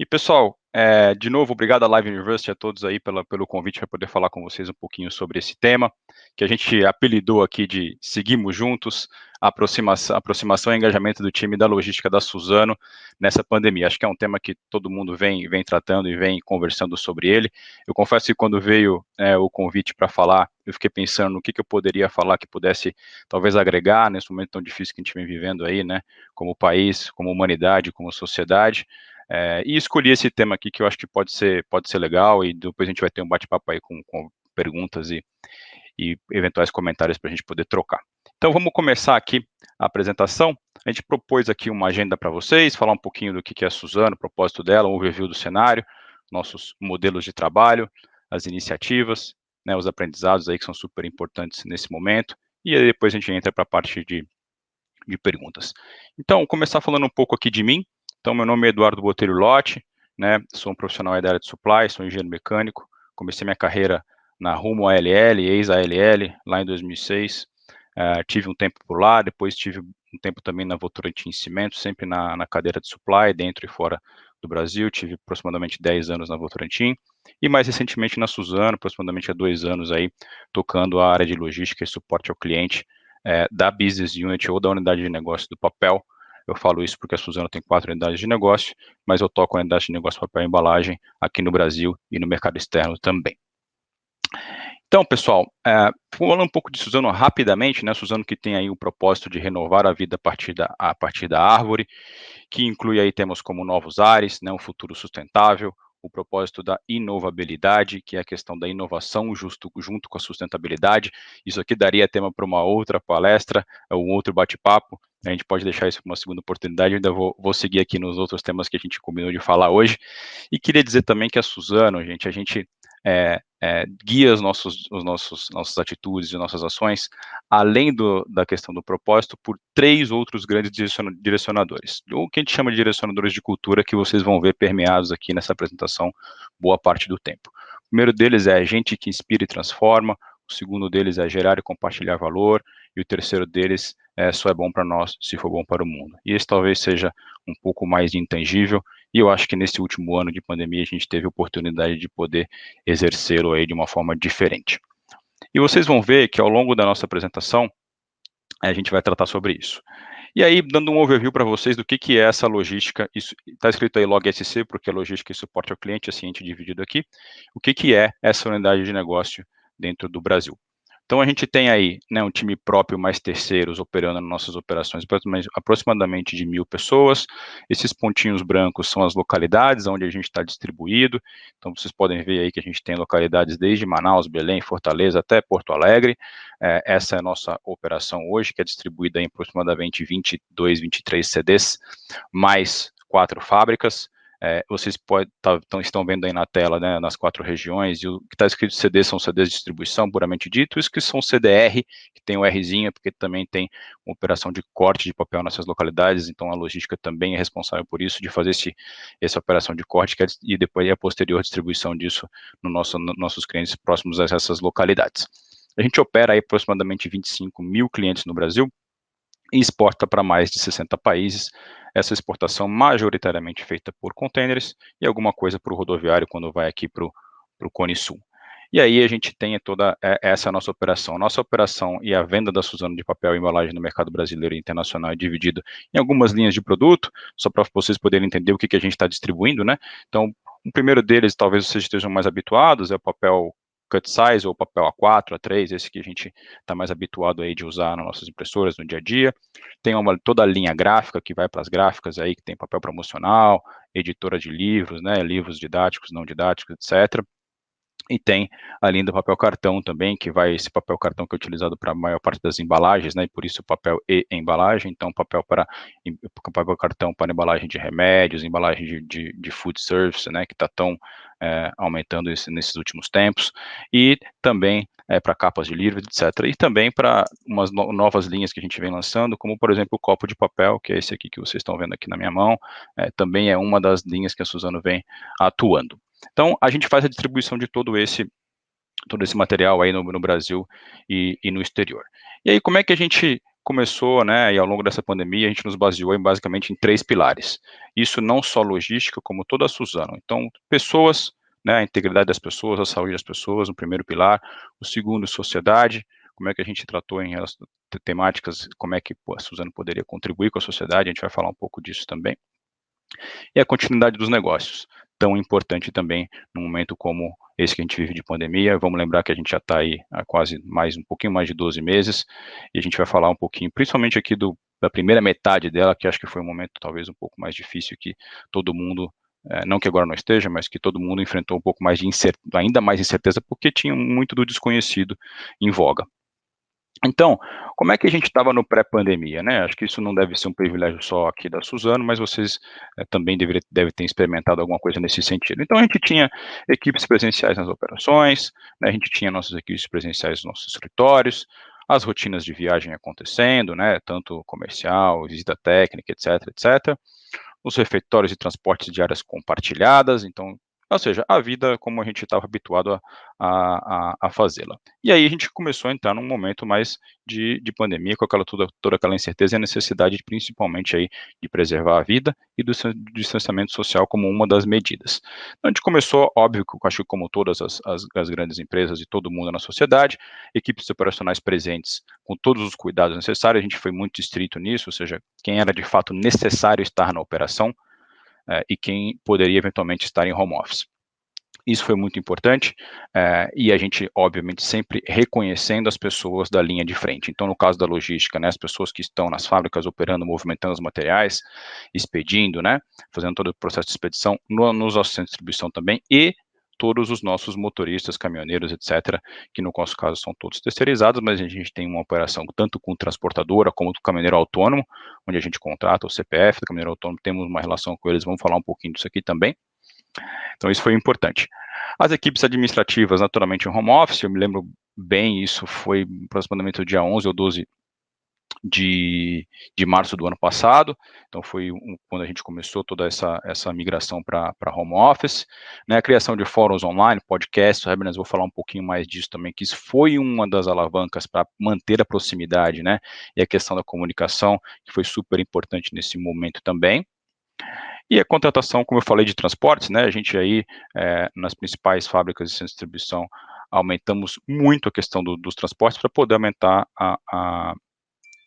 E pessoal, de novo, obrigado à Live University, a todos aí pelo convite para poder falar com vocês um pouquinho sobre esse tema, que a gente apelidou aqui de Seguimos Juntos, aproximação e engajamento do time da logística da Suzano nessa pandemia. Acho que é um tema que todo mundo vem tratando e vem conversando sobre ele. Eu confesso que quando veio o convite para falar, eu fiquei pensando no que eu poderia falar que pudesse talvez agregar nesse momento tão difícil que a gente vem vivendo aí, né, como país, como humanidade, como sociedade. E escolhi esse tema aqui que eu acho que pode ser legal, e depois a gente vai ter um bate-papo aí com perguntas e eventuais comentários para a gente poder trocar. Então vamos começar aqui a apresentação. A gente propôs aqui uma agenda para vocês, falar um pouquinho do que é a Suzano, o propósito dela, um overview do cenário, nossos modelos de trabalho, as iniciativas, né, os aprendizados aí que são super importantes nesse momento, e aí depois a gente entra para a parte de perguntas. Então, começar falando um pouco aqui de mim. Então, meu nome é Eduardo Botelho Lotti, né, sou um profissional da área de supply, sou engenheiro mecânico, comecei minha carreira na Rumo ALL, ex-ALL, lá em 2006, tive um tempo por lá, depois tive um tempo também na Votorantim Cimentos, sempre na cadeira de supply, dentro e fora do Brasil, tive aproximadamente 10 anos na Votorantim, e mais recentemente na Suzano, aproximadamente há 2 anos aí, tocando a área de logística e suporte ao cliente, da Business Unit ou da unidade de negócio do papel. Eu falo isso porque a Suzano tem 4 unidades de negócio, mas eu toco a unidade de negócio papel e embalagem aqui no Brasil e no mercado externo também. Então, pessoal, falando um pouco de Suzano rapidamente, né, Suzano que tem aí o propósito de renovar a vida a partir da árvore, que inclui aí temas como novos ares, né, um futuro sustentável, o propósito da inovabilidade, que é a questão da inovação junto com a sustentabilidade. Isso aqui daria tema para uma outra palestra, um outro bate-papo. A gente pode deixar isso para uma segunda oportunidade. Eu ainda vou seguir aqui nos outros temas que a gente combinou de falar hoje. E queria dizer também que a Suzano, gente, a gente guia nossas atitudes e nossas ações, além da questão do propósito, por 3 outros grandes direcionadores. O que a gente chama de direcionadores de cultura, que vocês vão ver permeados aqui nessa apresentação boa parte do tempo. O primeiro deles é gente que inspira e transforma, o segundo deles é gerar e compartilhar valor, e o terceiro deles só é bom para nós se for bom para o mundo. E esse talvez seja um pouco mais intangível, e eu acho que nesse último ano de pandemia a gente teve a oportunidade de poder exercê-lo aí de uma forma diferente. E vocês vão ver que ao longo da nossa apresentação, a gente vai tratar sobre isso. E aí, dando um overview para vocês do que é essa logística, isso está escrito aí Log SC, porque é logística e suporte ao cliente, assim a gente dividido aqui, o que é essa unidade de negócio dentro do Brasil. Então a gente tem aí, né, um time próprio mais terceiros operando nas nossas operações, aproximadamente de 1.000 pessoas. Esses pontinhos brancos são as localidades onde a gente está distribuído. Então vocês podem ver aí que a gente tem localidades desde Manaus, Belém, Fortaleza até Porto Alegre. Essa é a nossa operação hoje, que é distribuída em aproximadamente 22, 23 CDs, mais 4 fábricas. Vocês estão vendo aí na tela, né, nas 4 regiões, e o que está escrito CD são CDs de distribuição, puramente dito, isso que são CDR, que tem o Rzinho, porque também tem uma operação de corte de papel nessas localidades, então a logística também é responsável por isso, de fazer essa operação de corte, e depois a posterior distribuição disso nos nossos clientes próximos a essas localidades. A gente opera aí aproximadamente 25 mil clientes no Brasil, e exporta para mais de 60 países. Essa exportação majoritariamente feita por containers e alguma coisa para o rodoviário quando vai aqui para o Cone Sul. E aí a gente tem toda essa nossa operação. Nossa operação e a venda da Suzano de papel e embalagem no mercado brasileiro e internacional é dividida em algumas linhas de produto, só para vocês poderem entender o que a gente está distribuindo, né? Então, o primeiro deles, talvez vocês estejam mais habituados, é o papel cut size ou papel A4, A3, esse que a gente está mais habituado aí de usar nas nossas impressoras no dia a dia. Tem toda a linha gráfica que vai para as gráficas aí, que tem papel promocional, editora de livros, né, livros didáticos, não didáticos, etc. E tem a linha do papel cartão também, que vai esse papel cartão que é utilizado para a maior parte das embalagens, né, e por isso papel e embalagem, então papel cartão para embalagem de remédios, embalagem de food service, né, que está tão aumentando nesses últimos tempos, e também para capas de livro, etc. E também para umas novas linhas que a gente vem lançando, como por exemplo o copo de papel, que é esse aqui que vocês estão vendo aqui na minha mão, também é uma das linhas que a Suzano vem atuando. Então, a gente faz a distribuição de todo esse material aí no Brasil e no exterior. E aí, como é que a gente começou, né, e ao longo dessa pandemia, a gente nos baseou basicamente em 3 pilares. Isso não só logística, como toda a Suzano. Então, pessoas, né, a integridade das pessoas, a saúde das pessoas, o primeiro pilar. O segundo, sociedade, como é que a gente tratou em relação temáticas, como é que a Suzano poderia contribuir com a sociedade, a gente vai falar um pouco disso também. E a continuidade dos negócios, tão importante também num momento como esse que a gente vive de pandemia. Vamos lembrar que a gente já está aí há quase um pouquinho mais de 12 meses, e a gente vai falar um pouquinho, principalmente aqui da primeira metade dela, que acho que foi um momento talvez um pouco mais difícil, que todo mundo, não que agora não esteja, mas que todo mundo enfrentou um pouco mais de ainda mais incerteza, porque tinha muito do desconhecido em voga. Então, como é que a gente estava no pré-pandemia, né? Acho que isso não deve ser um privilégio só aqui da Suzano, mas vocês também devem ter experimentado alguma coisa nesse sentido. Então, a gente tinha equipes presenciais nas operações, né? A gente tinha nossas equipes presenciais nos nossos escritórios, as rotinas de viagem acontecendo, né? Tanto comercial, visita técnica, etc, etc. Os refeitórios e transportes de áreas compartilhadas, então, ou seja, a vida como a gente estava habituado a fazê-la. E aí a gente começou a entrar num momento mais de pandemia, com toda aquela incerteza e a necessidade, principalmente, aí, de preservar a vida e do distanciamento social como uma das medidas. Então, a gente começou, óbvio, que eu acho que como todas as grandes empresas e todo mundo na sociedade, equipes operacionais presentes com todos os cuidados necessários, a gente foi muito estrito nisso, ou seja, quem era de fato necessário estar na operação, e quem poderia eventualmente estar em home office. Isso foi muito importante, e a gente, obviamente, sempre reconhecendo as pessoas da linha de frente. Então, no caso da logística, né, as pessoas que estão nas fábricas operando, movimentando os materiais, expedindo, né, fazendo todo o processo de expedição, nos nossos centros de distribuição também, e todos os nossos motoristas, caminhoneiros, etc., que no nosso caso são todos terceirizados, mas a gente tem uma operação tanto com transportadora como com caminhoneiro autônomo, onde a gente contrata o CPF do caminhoneiro autônomo, temos uma relação com eles, vamos falar um pouquinho disso aqui também. Então, isso foi importante. As equipes administrativas, naturalmente, em home office, eu me lembro bem, isso foi aproximadamente o dia 11 ou 12 de março do ano passado, então foi quando a gente começou toda essa migração para home office, né, a criação de fóruns online, podcasts, webinars, vou falar um pouquinho mais disso também, que isso foi uma das alavancas para manter a proximidade, né, e a questão da comunicação, que foi super importante nesse momento também. E a contratação, como eu falei, de transportes, né, a gente aí, nas principais fábricas de centros de distribuição, aumentamos muito a questão dos transportes para poder aumentar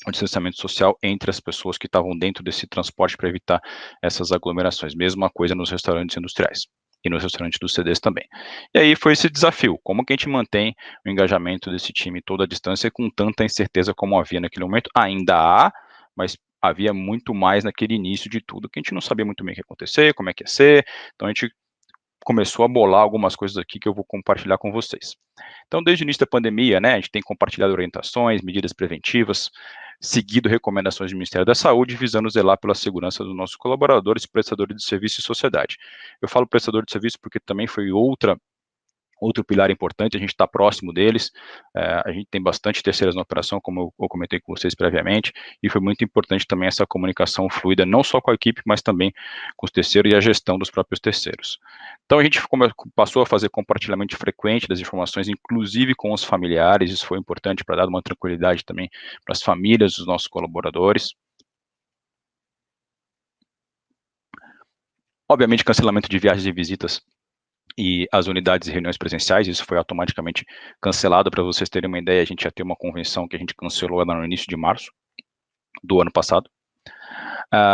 o distanciamento social entre as pessoas que estavam dentro desse transporte para evitar essas aglomerações. Mesma coisa nos restaurantes industriais e nos restaurantes dos CDs também. E aí foi esse desafio, como que a gente mantém o engajamento desse time toda a distância com tanta incerteza como havia naquele momento? Ainda há, mas havia muito mais naquele início de tudo, que a gente não sabia muito bem o que ia acontecer, como é que ia ser, então a gente começou a bolar algumas coisas aqui que eu vou compartilhar com vocês. Então, desde o início da pandemia, né, a gente tem compartilhado orientações, medidas preventivas, seguido recomendações do Ministério da Saúde, visando zelar pela segurança dos nossos colaboradores, prestadores de serviço e sociedade. Eu falo prestador de serviço porque também foi outro pilar importante, a gente está próximo deles, a gente tem bastante terceiras na operação, como eu comentei com vocês previamente, e foi muito importante também essa comunicação fluida, não só com a equipe, mas também com os terceiros e a gestão dos próprios terceiros. Então a gente passou a fazer compartilhamento frequente das informações, inclusive com os familiares, isso foi importante para dar uma tranquilidade também para as famílias dos nossos colaboradores. Obviamente, cancelamento de viagens e visitas e as unidades e reuniões presenciais, isso foi automaticamente cancelado. Para vocês terem uma ideia, a gente ia ter uma convenção que a gente cancelou no início de março do ano passado.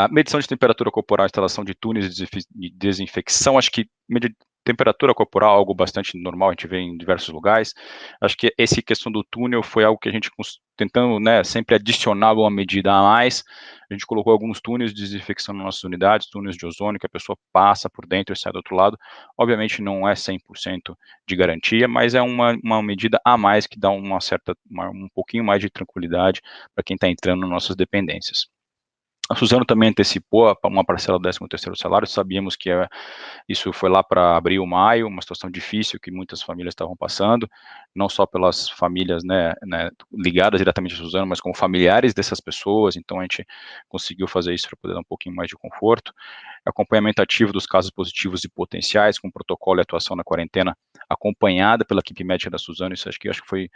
Medição de temperatura corporal, instalação de túneis de desinfecção, acho que medir temperatura corporal é algo bastante normal, a gente vê em diversos lugares. Acho que essa questão do túnel foi algo que a gente tentando, né, sempre adicionar uma medida a mais. A gente colocou alguns túneis de desinfecção nas nossas unidades, túneis de ozônio, que a pessoa passa por dentro e sai do outro lado. Obviamente não é 100% de garantia, mas é uma medida a mais que dá um pouquinho mais de tranquilidade para quem está entrando nas nossas dependências. A Suzano também antecipou uma parcela do 13º salário, sabíamos que isso foi lá para abril, maio, uma situação difícil que muitas famílias estavam passando, não só pelas famílias, né, ligadas diretamente a Suzano, mas como familiares dessas pessoas, então a gente conseguiu fazer isso para poder dar um pouquinho mais de conforto. Acompanhamento ativo dos casos positivos e potenciais, com protocolo e atuação na quarentena acompanhada pela equipe médica da Suzano, isso acho que foi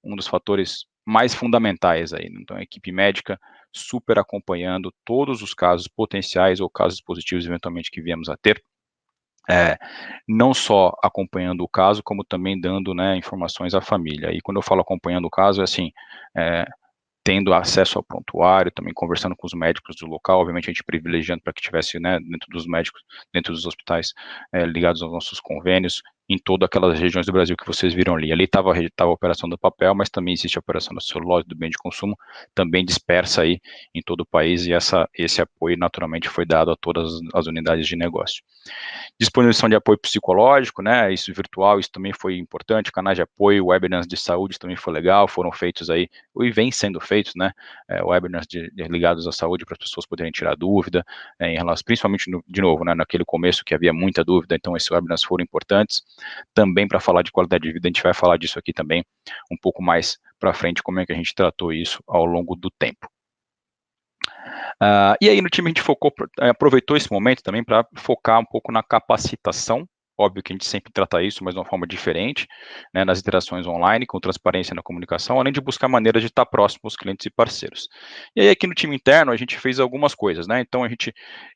um dos fatores mais fundamentais aí. Então, a equipe médica super acompanhando todos os casos potenciais ou casos positivos, eventualmente, que viemos a ter, é, não só acompanhando o caso, como também dando, né, informações à família. E quando eu falo acompanhando o caso, é assim, é, tendo acesso ao prontuário, também conversando com os médicos do local, obviamente a gente privilegiando para que tivesse, né, dentro dos médicos, dentro dos hospitais, ligados aos nossos convênios, em todas aquelas regiões do Brasil que vocês viram ali. Ali estava a operação do papel, mas também existe a operação da celulose, do bem de consumo, também dispersa aí em todo o país, e esse apoio naturalmente foi dado a todas as unidades de negócio. Disponibilização de apoio psicológico, né, isso virtual, isso também foi importante, canais de apoio, webinars de saúde também foi legal, foram feitos aí, e vem sendo feitos, né, webinars ligados à saúde para as pessoas poderem tirar dúvida, em relação, principalmente, de novo, né, naquele começo que havia muita dúvida, então esses webinars foram importantes, também para falar de qualidade de vida, a gente vai falar disso aqui também, um pouco mais para frente, como é que a gente tratou isso ao longo do tempo. E aí no time a gente aproveitou esse momento também para focar um pouco na capacitação, óbvio que a gente sempre trata isso, mas de uma forma diferente, né, nas interações online, com transparência na comunicação, além de buscar maneiras de estar próximo aos clientes e parceiros. E aí aqui no time interno a gente fez algumas coisas, né, então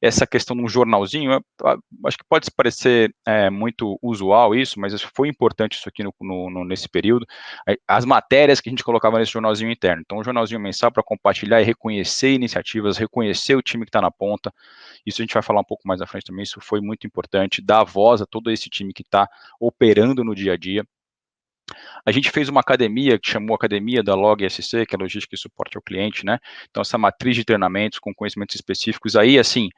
essa questão de um jornalzinho, acho que pode parecer muito usual isso, mas foi importante isso aqui nesse período, as matérias que a gente colocava nesse jornalzinho interno. Então, um jornalzinho mensal para compartilhar e reconhecer iniciativas, reconhecer o time que está na ponta. Isso a gente vai falar um pouco mais à frente também. Isso foi muito importante, dar voz a todo esse time que está operando no dia a dia. A gente fez uma academia que chamou Academia da Log SC, que é Logística e Suporte ao Cliente, né? Então, essa matriz de treinamentos com conhecimentos específicos. Aí, assim,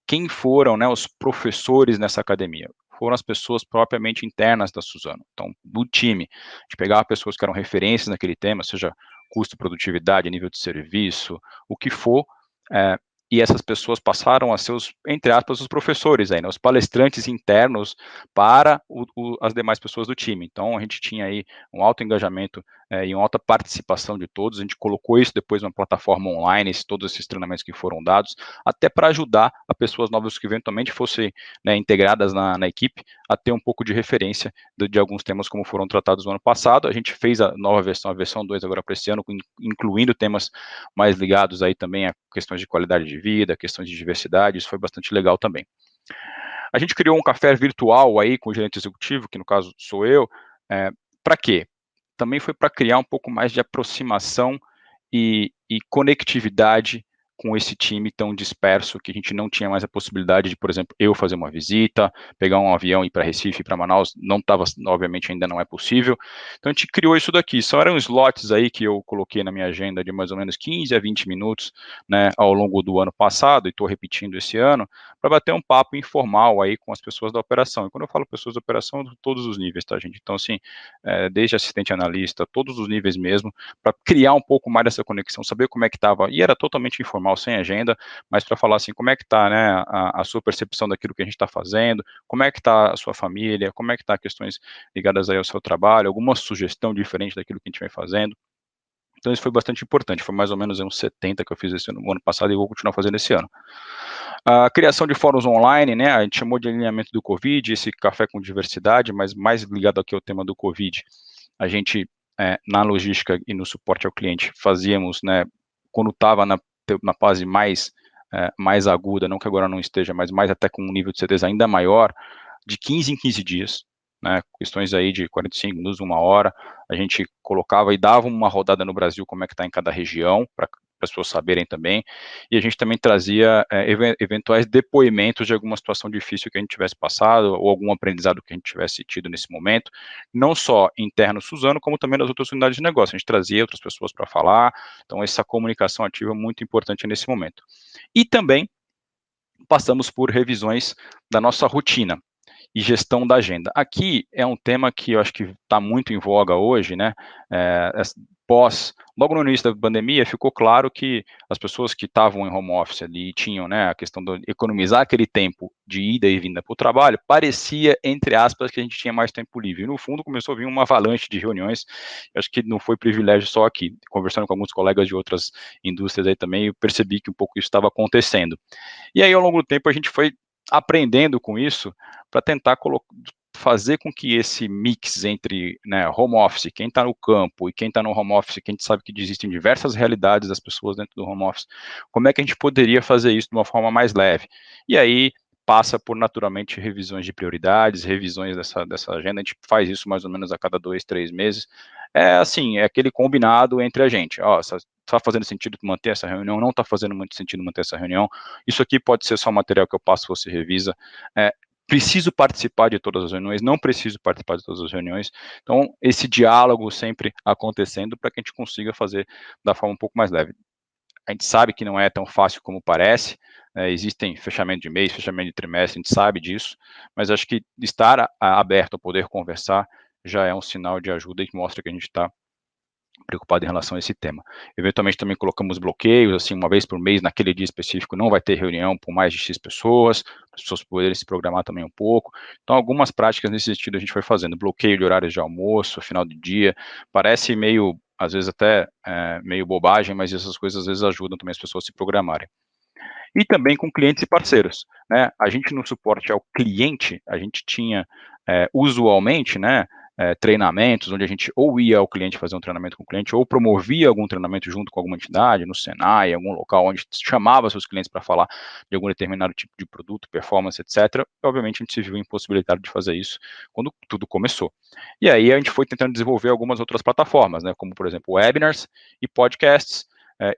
quem foram, né, os professores nessa academia? Foram as pessoas propriamente internas da Suzano, então, do time. A gente pegava pessoas que eram referências naquele tema, seja custo, produtividade, nível de serviço, o que for, é, e essas pessoas passaram a ser entre aspas, os professores aí, né, os palestrantes internos para as demais pessoas do time. Então, a gente tinha aí um alto engajamento e uma alta participação de todos. A gente colocou isso depois numa plataforma online, todos esses treinamentos que foram dados, até para ajudar a pessoas novas que eventualmente fossem, né, integradas na equipe, a ter um pouco de referência de alguns temas como foram tratados no ano passado. A gente fez a nova versão, a versão 2 agora para esse ano, incluindo temas mais ligados aí também a questões de qualidade de vida, questões de diversidade, isso foi bastante legal também. A gente criou um café virtual aí com o gerente executivo, que no caso sou eu, para quê? Também foi para criar um pouco mais de aproximação e conectividade com esse time tão disperso, que a gente não tinha mais a possibilidade de, por exemplo, eu fazer uma visita, pegar um avião e ir para Recife, para Manaus, não estava, obviamente ainda não é possível. Então a gente criou isso daqui, só eram slots aí que eu coloquei na minha agenda de mais ou menos 15 a 20 minutos, né, ao longo do ano passado, e estou repetindo esse ano, para bater um papo informal aí com as pessoas da operação. E quando eu falo pessoas da operação, todos os níveis, tá, gente? Então, assim, desde assistente analista, todos os níveis mesmo, para criar um pouco mais dessa conexão, saber como é que estava, e era totalmente informal, sem agenda, mas para falar assim, como é que está, né, a sua percepção daquilo que a gente está fazendo, como é que está a sua família, como é que está questões ligadas aí ao seu trabalho, alguma sugestão diferente daquilo que a gente vem fazendo. Então isso foi bastante importante, foi mais ou menos uns 70 que eu fiz esse ano passado e vou continuar fazendo esse ano. A criação de fóruns online, né, a gente chamou de alinhamento do Covid, esse café com diversidade, mas mais ligado aqui ao tema do Covid. A gente, na logística e no suporte ao cliente, fazíamos, né, quando estava na fase mais aguda, não que agora não esteja, mas mais até com um nível de certeza ainda maior, de 15 em 15 dias, né, questões aí de 45 minutos, 1 hora, a gente colocava e dava uma rodada no Brasil, como é que está em cada região, para as pessoas saberem também, e a gente também trazia eventuais depoimentos de alguma situação difícil que a gente tivesse passado, ou algum aprendizado que a gente tivesse tido nesse momento, não só interno Suzano, como também nas outras unidades de negócio, a gente trazia outras pessoas para falar, então essa comunicação ativa é muito importante nesse momento. E também passamos por revisões da nossa rotina e gestão da agenda. Aqui é um tema que eu acho que está muito em voga hoje, né? Logo no início da pandemia, ficou claro que as pessoas que estavam em home office ali tinham, né, a questão de economizar aquele tempo de ida e vinda para o trabalho, parecia, entre aspas, que a gente tinha mais tempo livre. E no fundo começou a vir uma avalanche de reuniões, eu acho que não foi privilégio só aqui. Conversando com alguns colegas de outras indústrias aí também, eu percebi que um pouco isso estava acontecendo. E aí, ao longo do tempo, a gente foi aprendendo com isso para tentar fazer com que esse mix entre, né, home office, quem está no campo e quem está no home office, que a gente sabe que existem diversas realidades das pessoas dentro do home office, como é que a gente poderia fazer isso de uma forma mais leve? E aí passa por, naturalmente, revisões de prioridades, revisões dessa agenda, a gente faz isso mais ou menos a cada 2, 3 meses, assim, é aquele combinado entre a gente, ó, está fazendo sentido manter essa reunião, não está fazendo muito sentido manter essa reunião, isso aqui pode ser só material que eu passo, você revisa, preciso participar de todas as reuniões, não preciso participar de todas as reuniões, então esse diálogo sempre acontecendo para que a gente consiga fazer da forma um pouco mais leve. A gente sabe que não é tão fácil como parece, existem fechamento de mês, fechamento de trimestre, a gente sabe disso, mas acho que estar aberto a poder conversar já é um sinal de ajuda e que mostra que a gente está preocupado em relação a esse tema. Eventualmente também colocamos bloqueios, assim, uma vez por mês, naquele dia específico, não vai ter reunião por mais de X pessoas, as pessoas poderem se programar também um pouco. Então, algumas práticas nesse sentido a gente foi fazendo, bloqueio de horários de almoço, final do dia, parece meio, às vezes até meio bobagem, mas essas coisas às vezes ajudam também as pessoas a se programarem. E também com clientes e parceiros, né? A gente no suporte ao cliente, a gente tinha usualmente, né, treinamentos onde a gente ou ia ao cliente fazer um treinamento com o cliente ou promovia algum treinamento junto com alguma entidade, no Senai, algum local onde chamava seus clientes para falar de algum determinado tipo de produto, performance, etc. E, obviamente, a gente se viu impossibilitado de fazer isso quando tudo começou. E aí a gente foi tentando desenvolver algumas outras plataformas, né, como, por exemplo, webinars e podcasts,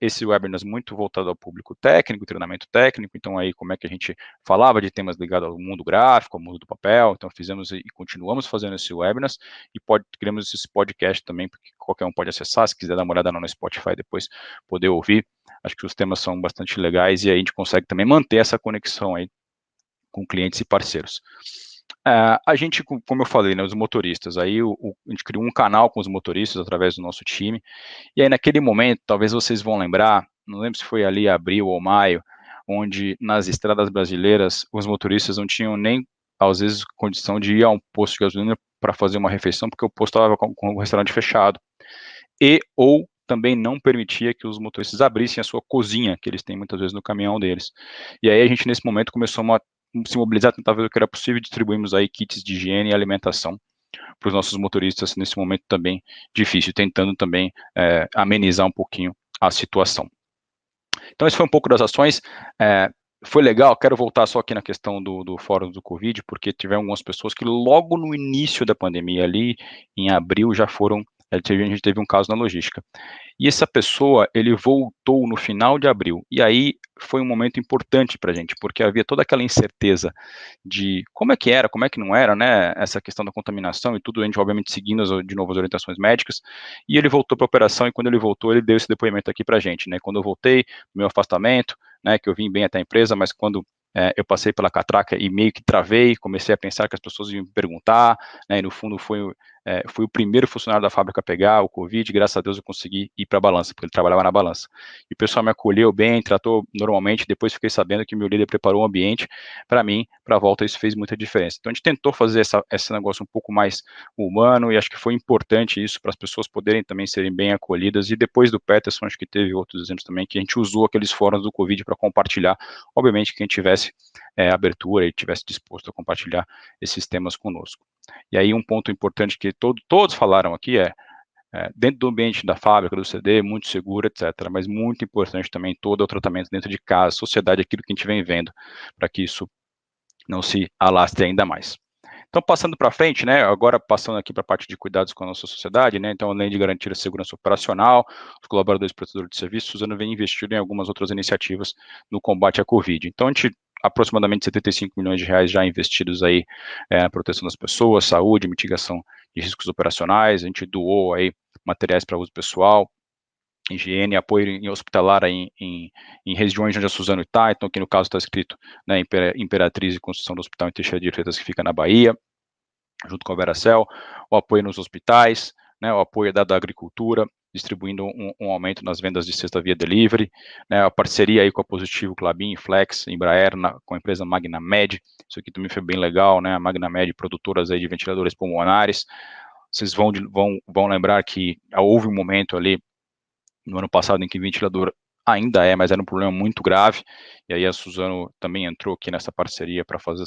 esse webinars muito voltado ao público técnico, treinamento técnico, então aí como é que a gente falava de temas ligados ao mundo gráfico, ao mundo do papel, então fizemos e continuamos fazendo esse webinars, e criamos esse podcast também, porque qualquer um pode acessar, se quiser dar uma olhada no Spotify depois, poder ouvir, acho que os temas são bastante legais, e aí a gente consegue também manter essa conexão aí com clientes e parceiros. A gente, como eu falei, né, os motoristas, aí a gente criou um canal com os motoristas através do nosso time, e aí naquele momento, talvez vocês vão lembrar, não lembro se foi ali abril ou maio, onde nas estradas brasileiras os motoristas não tinham nem, às vezes, condição de ir a um posto de gasolina para fazer uma refeição, porque o posto estava com o restaurante fechado, e ou também não permitia que os motoristas abrissem a sua cozinha, que eles têm muitas vezes no caminhão deles. E aí a gente, nesse momento, começou a se mobilizar, tentar ver o que era possível, e distribuímos aí kits de higiene e alimentação para os nossos motoristas nesse momento também difícil, tentando também amenizar um pouquinho a situação. Então, esse foi um pouco das ações. Foi legal, quero voltar só aqui na questão do fórum do Covid, porque tiveram algumas pessoas que logo no início da pandemia, ali em abril, já foram, a gente teve um caso na logística. E essa pessoa, ele voltou no final de abril, e aí foi um momento importante para a gente, porque havia toda aquela incerteza de como é que era, como é que não era, né, essa questão da contaminação e tudo, a gente obviamente seguindo de novo as orientações médicas, e ele voltou para a operação, e quando ele voltou, ele deu esse depoimento aqui para a gente, né, quando eu voltei, do meu afastamento, né, que eu vim bem até a empresa, mas quando eu passei pela catraca e meio que travei, comecei a pensar que as pessoas iam me perguntar, né, e no fundo fui o primeiro funcionário da fábrica a pegar o Covid, graças a Deus eu consegui ir para a balança, porque ele trabalhava na balança. E o pessoal me acolheu bem, tratou normalmente, depois fiquei sabendo que meu líder preparou um ambiente para mim, para a volta, isso fez muita diferença. Então a gente tentou fazer esse negócio um pouco mais humano, e acho que foi importante isso para as pessoas poderem também serem bem acolhidas, e depois do Peterson, acho que teve outros exemplos também, que a gente usou aqueles fóruns do Covid para compartilhar, obviamente quem tivesse abertura e tivesse disposto a compartilhar esses temas conosco. E aí um ponto importante que todos falaram aqui dentro do ambiente da fábrica, do CD, muito seguro, etc. Mas muito importante também todo o tratamento dentro de casa, sociedade, aquilo que a gente vem vendo, para que isso não se alastre ainda mais. Então, passando para frente, né, agora passando aqui para a parte de cuidados com a nossa sociedade, né, então, além de garantir a segurança operacional, os colaboradores prestadores de serviços, Suzano vem investindo em algumas outras iniciativas no combate à Covid. Então, a gente aproximadamente 75 milhões de reais já investidos aí na proteção das pessoas, saúde, mitigação de riscos operacionais, a gente doou aí materiais para uso pessoal, higiene, apoio em hospitalar em regiões onde a Suzano está, então aqui no caso está escrito, né, Imperatriz e construção do Hospital em Teixeira de Freitas, que fica na Bahia, junto com a Veracel, o apoio nos hospitais, né, o apoio da agricultura, distribuindo um aumento nas vendas de cesta via delivery, né, a parceria aí com a Positivo, Klabin, Flex, Embraer, com a empresa Magnamed, isso aqui também foi bem legal, né, a Magnamed, produtoras aí de ventiladores pulmonares. Vocês vão lembrar que houve um momento ali, no ano passado, em que ventilador ainda é, mas era um problema muito grave, e aí a Suzano também entrou aqui nessa parceria para fazer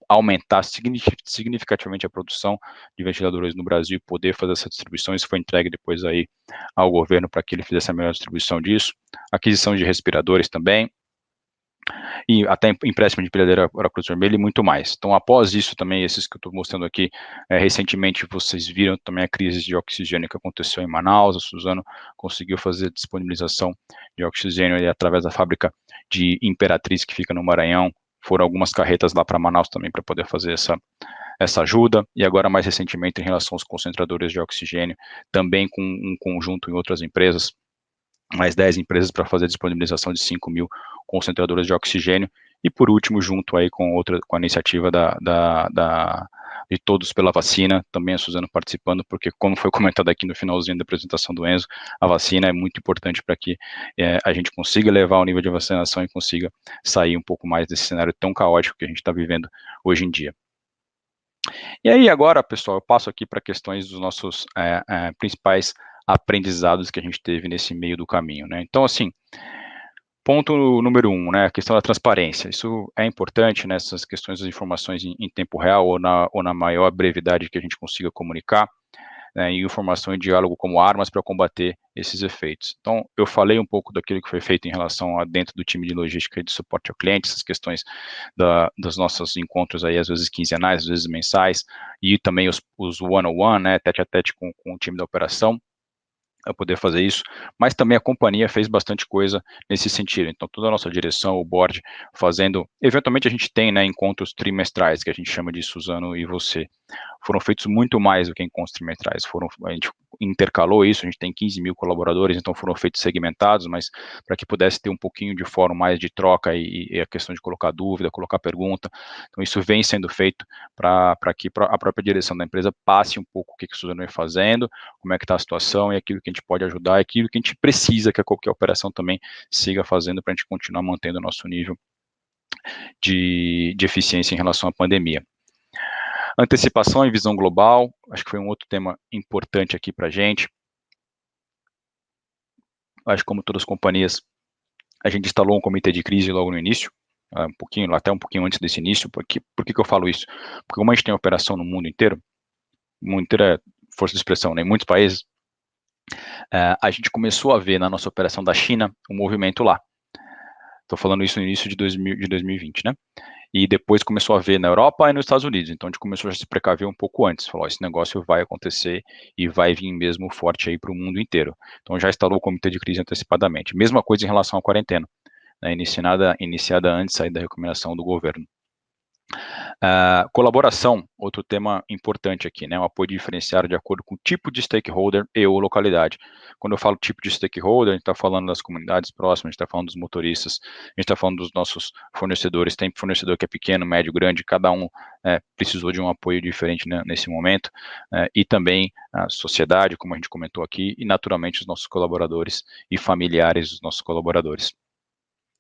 aumentar significativamente a produção de ventiladores no Brasil e poder fazer essa distribuição. Isso foi entregue depois aí ao governo para que ele fizesse a melhor distribuição disso. Aquisição de respiradores também, e até empréstimo de empilhadeira para Cruz Vermelha e muito mais. Então, após isso também, esses que eu estou mostrando aqui, recentemente vocês viram também a crise de oxigênio que aconteceu em Manaus, a Suzano conseguiu fazer disponibilização de oxigênio ali, através da fábrica de Imperatriz, que fica no Maranhão, foram algumas carretas lá para Manaus também para poder fazer essa ajuda, e agora mais recentemente em relação aos concentradores de oxigênio, também com um conjunto em outras empresas, mais 10 empresas para fazer a disponibilização de 5.000 concentradoras de oxigênio, e por último, junto aí com a iniciativa de Todos pela Vacina, também a Suzano participando, porque como foi comentado aqui no finalzinho da apresentação do Enzo, a vacina é muito importante para que a gente consiga levar o nível de vacinação e consiga sair um pouco mais desse cenário tão caótico que a gente está vivendo hoje em dia. E aí agora, pessoal, eu passo aqui para questões dos nossos principais aprendizados que a gente teve nesse meio do caminho, né? Então, assim, ponto número 1, né, a questão da transparência. Isso é importante nessas questões das informações em tempo real ou na maior brevidade que a gente consiga comunicar, né, e informação e diálogo como armas para combater esses efeitos. Então, eu falei um pouco daquilo que foi feito em relação a dentro do time de logística e de suporte ao cliente, essas questões dos nossos encontros aí, às vezes quinzenais, às vezes mensais, e também os one-on-one, né, tete a tete com o time da operação, a poder fazer isso, mas também a companhia fez bastante coisa nesse sentido. Então, toda a nossa direção, o board, fazendo, eventualmente a gente tem, né, encontros trimestrais, que a gente chama de Suzano e Você. Foram feitos muito mais do que encontros trimestrais, a gente intercalou isso, a gente tem 15.000 colaboradores, então foram feitos segmentados, mas para que pudesse ter um pouquinho de fórum mais de troca e a questão de colocar dúvida, colocar pergunta. Então, isso vem sendo feito para que a própria direção da empresa passe um pouco o que a Suzano vem fazendo, como é que está a situação e aquilo que a gente pode ajudar, aquilo que a gente precisa que qualquer operação também siga fazendo para a gente continuar mantendo o nosso nível de eficiência em relação à pandemia. Antecipação e visão global, acho que foi um outro tema importante aqui para a gente. Acho que como todas as companhias, a gente instalou um comitê de crise logo no início, até um pouquinho antes desse início. Por que eu falo isso? Porque como a gente tem operação no mundo inteiro é força de expressão, né, em muitos países, a gente começou a ver na nossa operação da China um movimento lá. Estou falando isso no início de 2020, né? E depois começou a ver na Europa e nos Estados Unidos. Então a gente começou a se precaver um pouco antes. Falou, esse negócio vai acontecer e vai vir mesmo forte aí para o mundo inteiro. Então já instalou o comitê de crise antecipadamente. Mesma coisa em relação à quarentena, né, iniciada antes aí da recomendação do governo. Colaboração, outro tema importante aqui, né, o apoio diferenciado de acordo com o tipo de stakeholder e ou localidade. Quando eu falo tipo de stakeholder, a gente está falando das comunidades próximas, a gente está falando dos motoristas, a gente está falando dos nossos fornecedores, tem fornecedor que é pequeno, médio, grande, cada um precisou de um apoio diferente, né, nesse momento, e também a sociedade, como a gente comentou aqui, e naturalmente os nossos colaboradores e familiares dos nossos colaboradores.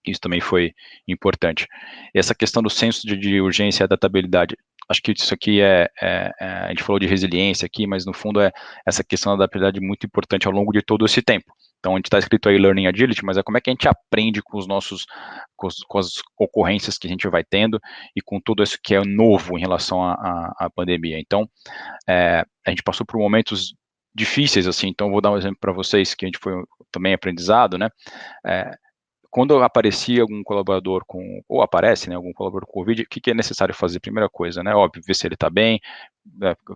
Isso também foi importante. E essa questão do senso de urgência e adaptabilidade, acho que isso aqui a gente falou de resiliência aqui, mas no fundo é essa questão da adaptabilidade muito importante ao longo de todo esse tempo. Então, a gente está escrito aí Learning Agility, mas é como é que a gente aprende com com as ocorrências que a gente vai tendo e com tudo isso que é novo em relação à pandemia. Então, a gente passou por momentos difíceis, assim, então vou dar um exemplo para vocês, que a gente foi também aprendizado, né, quando aparecia algum colaborador ou aparece, né, algum colaborador com Covid, o que é necessário fazer? Primeira coisa, né, óbvio, ver se ele está bem,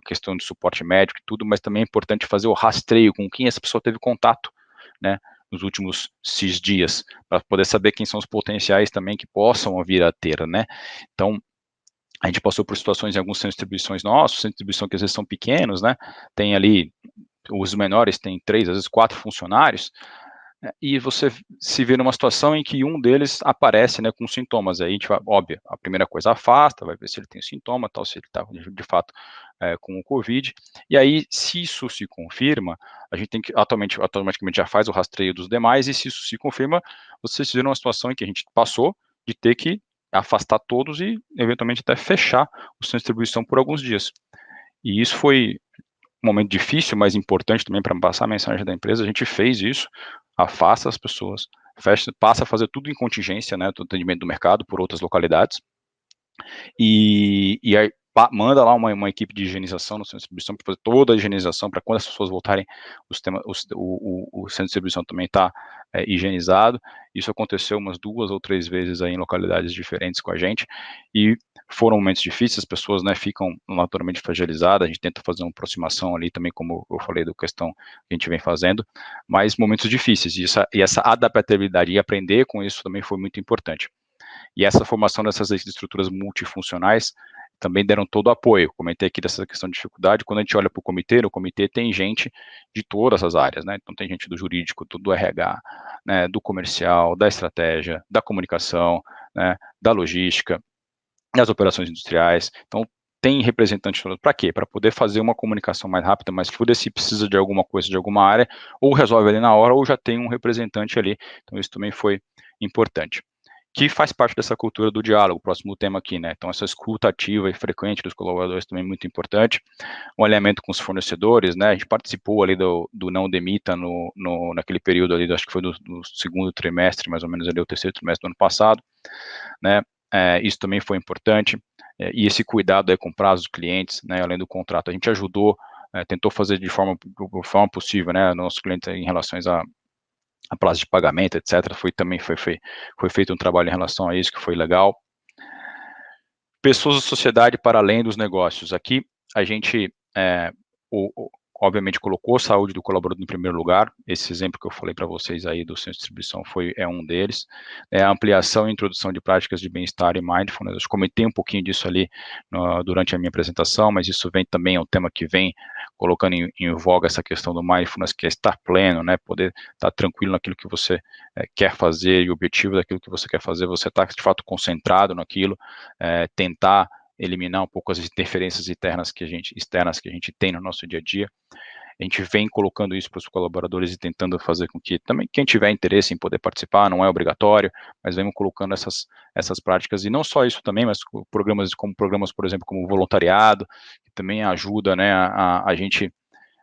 questão de suporte médico e tudo, mas também é importante fazer o rastreio com quem essa pessoa teve contato, né, nos últimos X dias, para poder saber quem são os potenciais também que possam vir a ter, né. Então, a gente passou por situações em alguns centros de distribuições nossos, centros de distribuição que às vezes são pequenos, né, tem ali, os menores têm 3, às vezes 4 funcionários, e você se vê numa situação em que um deles aparece, né, com sintomas. Aí a gente vai, óbvio, a primeira coisa afasta, vai ver se ele tem sintoma, tal, se ele está de fato com o Covid. E aí, se isso se confirma, a gente tem que automaticamente já faz o rastreio dos demais, e se isso se confirma, você se vê numa situação em que a gente passou de ter que afastar todos e eventualmente até fechar o centro de distribuição por alguns dias. E isso foi um momento difícil, mas importante também para passar a mensagem da empresa. A gente fez isso, afasta as pessoas, passa a fazer tudo em contingência, né, do atendimento do mercado por outras localidades, e aí manda lá uma equipe de higienização no centro de distribuição para fazer toda a higienização, para quando as pessoas voltarem, o centro de distribuição também está higienizado. Isso aconteceu umas 2 ou 3 vezes aí em localidades diferentes com a gente, e foram momentos difíceis, as pessoas, né, ficam naturalmente fragilizadas, a gente tenta fazer uma aproximação ali também, como eu falei, da questão que a gente vem fazendo, mas momentos difíceis, e essa adaptabilidade e aprender com isso também foi muito importante. E essa formação dessas estruturas multifuncionais também deram todo o apoio. Comentei aqui dessa questão de dificuldade. Quando a gente olha para o comitê, no comitê tem gente de todas as áreas, né? Então tem gente do jurídico, do RH, né, do comercial, da estratégia, da comunicação, né, da logística, das operações industriais. Então tem representantes para quê? Para poder fazer uma comunicação mais rápida, mais fluida, se precisa de alguma coisa de alguma área, ou resolve ali na hora, ou já tem um representante ali. Então isso também foi importante, que faz parte dessa cultura do diálogo, o próximo tema aqui, né? Então, essa escuta ativa e frequente dos colaboradores também é muito importante. O alinhamento com os fornecedores, né? A gente participou ali do Não Demita naquele período ali, acho que foi do segundo trimestre, mais ou menos ali, o terceiro trimestre do ano passado, né? Isso também foi importante, e esse cuidado aí com prazos dos clientes, né? Além do contrato, a gente ajudou, tentou fazer de forma possível, né? Nossos clientes em relação a prazo de pagamento, etc. Foi feito um trabalho em relação a isso que foi legal. Pessoas da sociedade para além dos negócios. Aqui a gente, obviamente, colocou a saúde do colaborador em primeiro lugar. Esse exemplo que eu falei para vocês aí do centro de distribuição é um deles. A ampliação e introdução de práticas de bem-estar e mindfulness. Eu comentei um pouquinho disso ali durante a minha apresentação, mas isso vem também, é um tema que vem colocando em voga essa questão do mindfulness, que é estar pleno, né, poder estar tranquilo naquilo que você quer fazer, e o objetivo daquilo que você quer fazer, você está de fato concentrado naquilo, tentar eliminar um pouco as interferências externas que a gente tem no nosso dia a dia. A gente vem colocando isso para os colaboradores e tentando fazer com que também quem tiver interesse em poder participar, não é obrigatório, mas vemos colocando essas práticas, e não só isso também, mas programas, por exemplo, como o voluntariado, que também ajuda, né, a gente.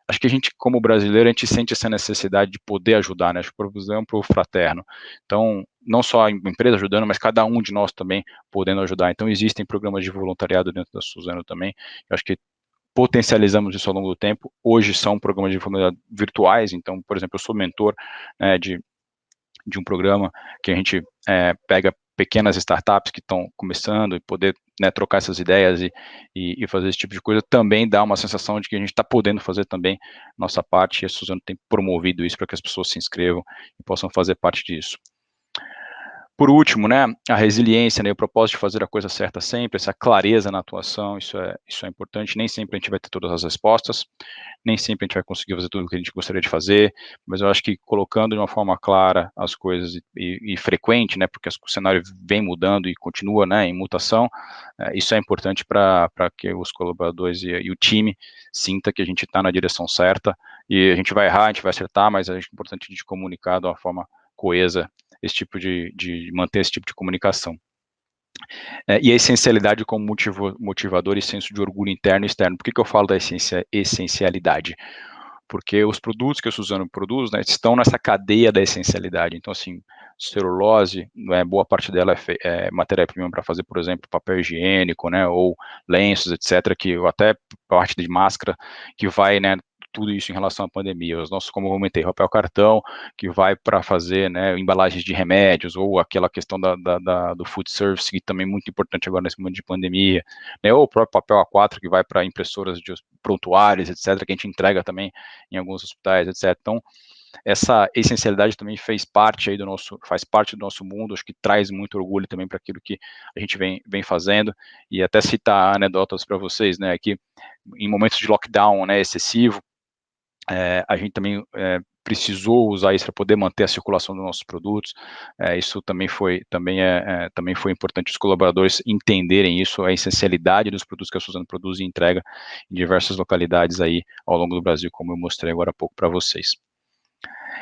Acho que a gente, como brasileiro, a gente sente essa necessidade de poder ajudar, né? Acho que por exemplo, fraterno. Então, não só a empresa ajudando, mas cada um de nós também podendo ajudar. Então, existem programas de voluntariado dentro da Suzano também. Eu acho que potencializamos isso ao longo do tempo. Hoje são programas de voluntariado virtuais. Então, por exemplo, eu sou mentor, né, de um programa que a gente pega pequenas startups que estão começando e poder, né, trocar essas ideias e fazer esse tipo de coisa, também dá uma sensação de que a gente está podendo fazer também nossa parte, e a Suzano tem promovido isso para que as pessoas se inscrevam e possam fazer parte disso. Por último, né, a resiliência, né, o propósito de fazer a coisa certa sempre, essa clareza na atuação, isso é importante. Nem sempre a gente vai ter todas as respostas, nem sempre a gente vai conseguir fazer tudo o que a gente gostaria de fazer, mas eu acho que colocando de uma forma clara as coisas e frequente, né, porque o cenário vem mudando e continua, né, em mutação, isso é importante para que os colaboradores e o time sinta que a gente está na direção certa, e a gente vai errar, a gente vai acertar, mas é importante a gente comunicar de uma forma coesa esse tipo de manter esse tipo de comunicação. E a essencialidade como motivador e senso de orgulho interno e externo. Por que eu falo da essencialidade? Porque os produtos que a Suzano produz, né, estão nessa cadeia da essencialidade. Então, assim, celulose, né, boa parte dela é matéria-prima para fazer, por exemplo, papel higiênico, né, ou lenços, etc., ou até parte de máscara, que vai, né, tudo isso em relação à pandemia. Os nossos, como eu comentei, papel cartão, que vai para fazer, né, embalagens de remédios, ou aquela questão do food service, que também é muito importante agora nesse momento de pandemia, né, ou o próprio papel A4, que vai para impressoras de prontuários, etc., que a gente entrega também em alguns hospitais, etc. Então, essa essencialidade também faz parte do nosso mundo, acho que traz muito orgulho também para aquilo que a gente vem fazendo, e até citar anedotas para vocês, né, que em momentos de lockdown, né, excessivo, a gente também precisou usar isso para poder manter a circulação dos nossos produtos. Isso também foi importante os colaboradores entenderem isso, a essencialidade dos produtos que a Suzano produz e entrega em diversas localidades aí ao longo do Brasil, como eu mostrei agora há pouco para vocês.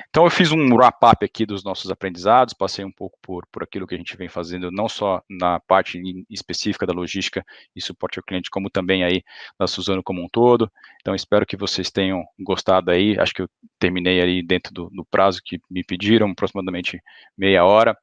Então, eu fiz um wrap-up aqui dos nossos aprendizados, passei um pouco por aquilo que a gente vem fazendo, não só na parte específica da logística e suporte ao cliente, como também aí da Suzano como um todo. Então, espero que vocês tenham gostado aí. Acho que eu terminei aí dentro do prazo que me pediram, aproximadamente meia hora.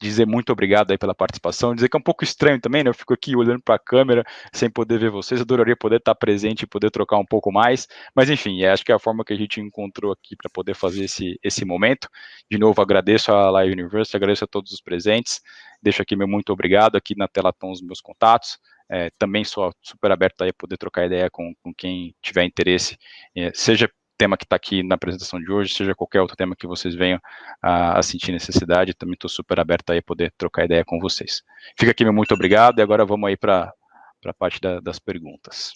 Dizer muito obrigado aí pela participação, dizer que é um pouco estranho também, né? Eu fico aqui olhando para a câmera sem poder ver vocês, eu adoraria poder estar presente e poder trocar um pouco mais, mas enfim, acho que é a forma que a gente encontrou aqui para poder fazer esse momento. De novo, agradeço a Live University, agradeço a todos os presentes, deixo aqui meu muito obrigado, aqui na tela estão os meus contatos, também sou super aberto aí a poder trocar ideia com quem tiver interesse, seja tema que está aqui na apresentação de hoje, seja qualquer outro tema que vocês venham a sentir necessidade, também estou super aberto aí a poder trocar ideia com vocês. Fica aqui meu muito obrigado, e agora vamos aí para a parte das perguntas.